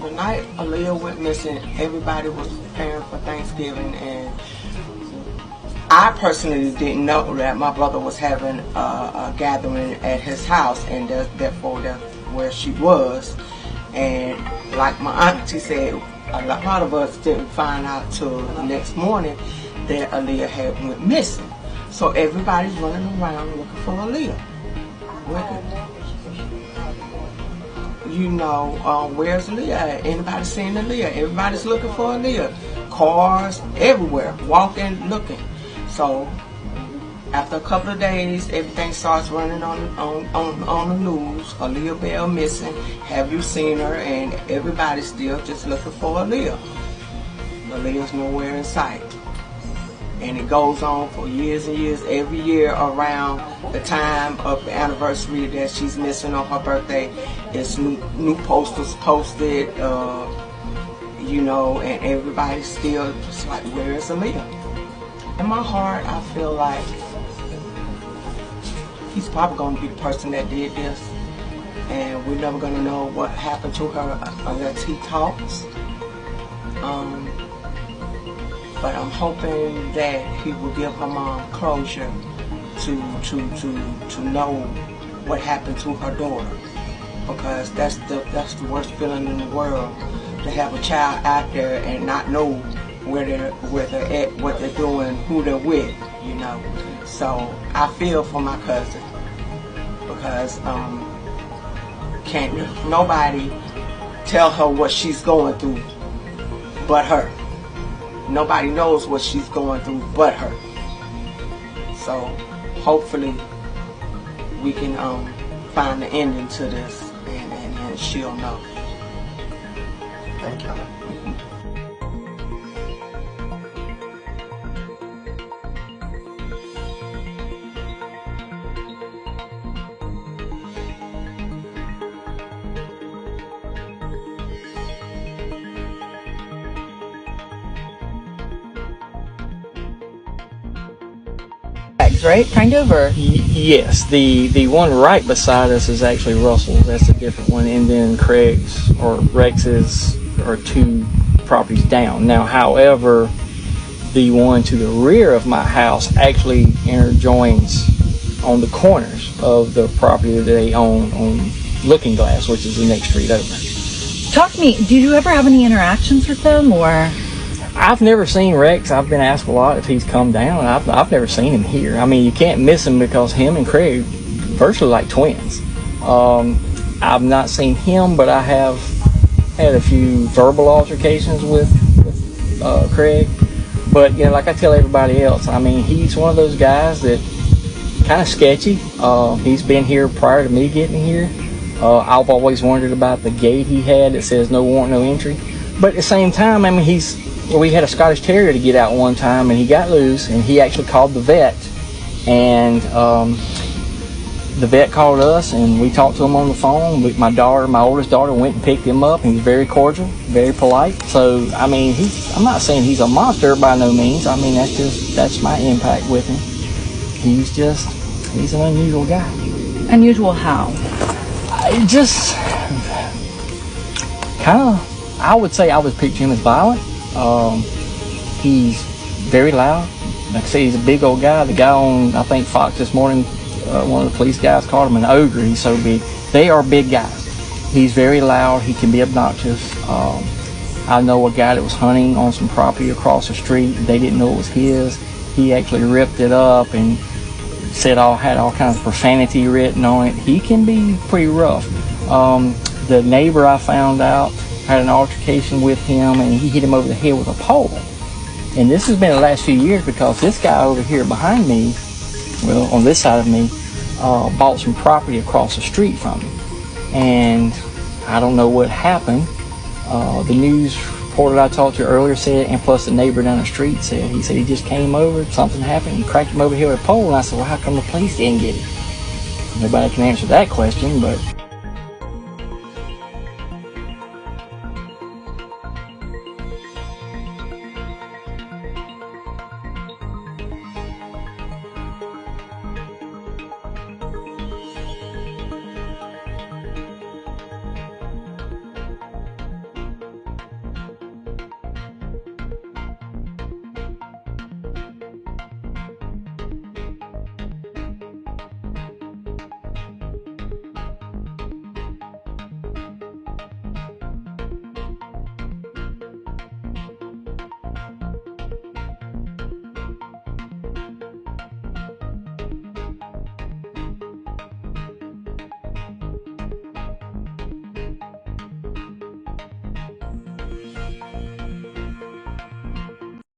The night Aaliyah went missing, everybody was preparing for Thanksgiving, and I personally didn't know that my brother was having a gathering at his house, and therefore that's where she was. And like my auntie said, a lot of us didn't find out till the next morning that Aaliyah had went missing. So everybody's running around looking for Aaliyah. You know, where's Aaliyah? Anybody seen Aaliyah? Everybody's looking for Aaliyah. Cars everywhere, walking, looking. So after a couple of days, everything starts running on the news. Aaliyah Bell missing. Have you seen her? And everybody's still just looking for Aaliyah. Aaliyah's nowhere in sight. And it goes on for years and years. Every year around the time of the anniversary that she's missing on her birthday, it's new posters posted, you know, and everybody's still just like, where is Aaliyah? In my heart, I feel like he's probably going to be the person that did this, and we're never going to know what happened to her unless he talks. But I'm hoping that he will give her mom closure to know what happened to her daughter, because that's the worst feeling in the world, to have a child out there and not know where they're at, what they're doing, who they're with, you know. So I feel for my cousin, because can't nobody tell her what she's going through but her. Nobody knows what she's going through but her. So hopefully we can find the ending to this, and she'll know. Thank you. Right, kind of, or? Yes, the one right beside us is actually Russell's. That's a different one, and then Craig's or Rex's are 2 properties down. Now, however, the one to the rear of my house actually interjoins on the corners of the property that they own on Looking Glass, which is the next street over. Talk to me. Did you ever have any interactions with them, or? I've never seen Rex. I've been asked a lot if he's come down. I've never seen him here. I mean, you can't miss him because him and Craig virtually like twins. I've not seen him, but I have had a few verbal altercations with Craig. But, you know, like I tell everybody else, I mean, he's one of those guys that kind of sketchy. He's been here prior to me getting here. I've always wondered about the gate he had that says no warrant, no entry. But at the same time, I mean, we had a Scottish Terrier to get out one time, and he got loose, and he actually called the vet, and the vet called us, and we talked to him on the phone. My oldest daughter went and picked him up, and he's very cordial, very polite. So, I mean, I'm not saying he's a monster by no means. I mean, that's my impact with him. He's an unusual guy. Unusual how? Just kind of, I would say I would picture him as violent. He's very loud. Like I say, he's a big old guy. The guy on, I think, Fox this morning, one of the police guys called him an ogre. He's so big. They are big guys. He's very loud. He can be obnoxious. I know a guy that was hunting on some property across the street. They didn't know it was his. He actually ripped it up and had all kinds of profanity written on it. He can be pretty rough. The neighbor, I found out, had an altercation with him, and he hit him over the head with a pole. And this has been the last few years because this guy over here behind me, well, on this side of me, bought some property across the street from him. And I don't know what happened. The news reporter I talked to earlier said, and plus the neighbor down the street said, he just came over, something happened, and cracked him over here with a pole. And I said, well, how come the police didn't get it? Nobody can answer that question, but